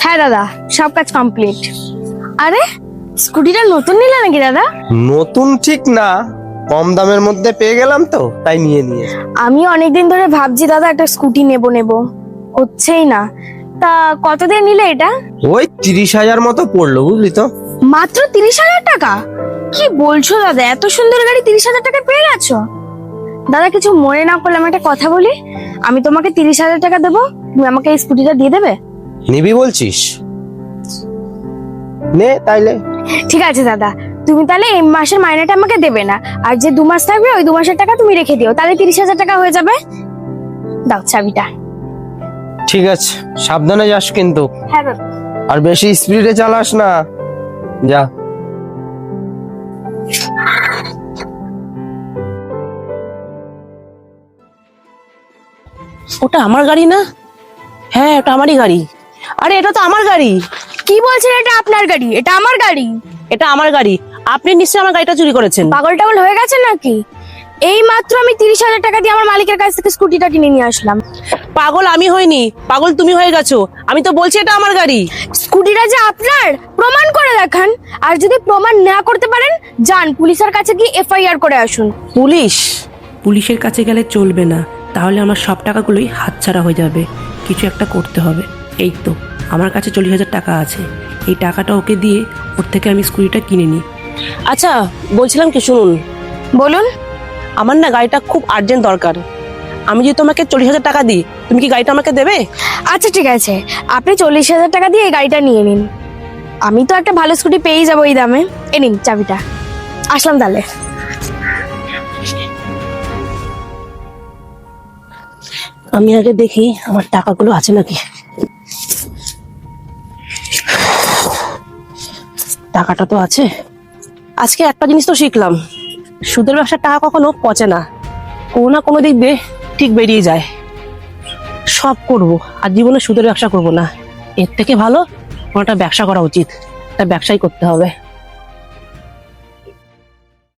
হ্যাঁ দাদা, সব কাজ কমপ্লিট। আরে স্কুটিটা নতুন নিলে নাকি দাদা? নতুন ঠিক না, কম দামের মধ্যে পেয়ে গেলাম তো তাই নিয়ে নিয়ে। আমি অনেকদিন ধরে ভাবছি দাদা একটা স্কুটি নেব, হচ্ছেই না। তা কত দিয়ে নিলে এটা? ওই 30,000 মতো পড়লো, বুঝলি তো। মাত্র 30,000 টাকা? কি বলছো দাদা, এত সুন্দর গাড়ি 30,000 টাকা পেয়ে গেছো? দাদা কিছু মনে না করলে আমি একটা কথা বলি, আমি তোমাকে 30,000 টাকা দেবো, তুমি আমাকে এই স্কুটিটা দিয়ে দেবে? নিবি বলছিস? নে তাইলে। ঠিক আছে দাদা, তুমি তাহলে এই মাসের মাইনেটা আমাকে দেবে না, আর যে 2 মাস থাকবে ওই 2 মাসের টাকা তুমি রেখে দিও, তাহলে 30,000 টাকা হয়ে যাবে। দাও চাবিটা। ঠিক আছে, সাবধানে যাস কিন্তু, হ্যাঁ দাদা। আর বেশি স্পিডে চালাস না। যা। ওটা আমার গাড়ি না? হ্যাঁ, ওটা আমারই গাড়ি। আরে এটা তো আমার গাড়ি। কি বলছেন? এটা আপনার গাড়ি? এটা আমার গাড়ি। এটা আমার গাড়ি। আপনি নিশ্চয়ই আমার গাড়িটা চুরি করেছেন। পাগল টাগল হয়ে গেছে নাকি? এই মাত্র আমি 30,000 টাকা দিয়ে আমার মালিকের কাছ থেকে স্কুটিটা কিনে নিয়ে আসলাম। পাগল আমি হইনি, পাগল তুমি হয়ে গেছো। আমি তো বলছি এটা আমার গাড়ি। স্কুটিটা যে আপনার, প্রমাণ করে দেখান। আর যদি প্রমাণ না করতে পারেন, যান পুলিশের কাছে গিয়ে FIR করে আসুন। পুলিশ? পুলিশের কাছে গেলে চলবে না, তাহলে আমার সব টাকাগুলোই হাতছাড়া হয়ে যাবে। কিছু একটা করতে হবে। এই তো আমার কাছে 40,000 টাকা আছে, এই টাকাটা ওকে দিয়ে ওর থেকে আমি স্কুটিটা কিনে নিই। আচ্ছা বলছিলাম কি, শুনুন। বলুন। আমার না গাড়িটা খুব আর্জেন্ট দরকার। আমি যদি তোমাকে 40,000 টাকা দিই, তুমি কি গাড়িটা আমাকে দেবে? আচ্ছা ঠিক আছে, আপনি 40,000 টাকা দিয়ে এই গাড়িটা নিয়ে নিন। আমি তো একটা ভালো স্কুটি পেয়েই যাবো এই দামে। এ নিন চাবিটা। আসলাম তাহলে। আমি আগে দেখি আমার টাকাগুলো আছে নাকি। টাকাটা তো আছে। আজকে একটা জিনিস তো শিখলাম, সুদের ব্যবসার টাকা কখনো পচে না, কোনো না কোনো দিক দিয়ে ঠিক বেরিয়ে যায়। সব করব, আর জীবনে সুদের ব্যবসা করব না। এর থেকে ভালো কোনো একটা ব্যবসা করা উচিত, একটা ব্যবসাই করতে হবে।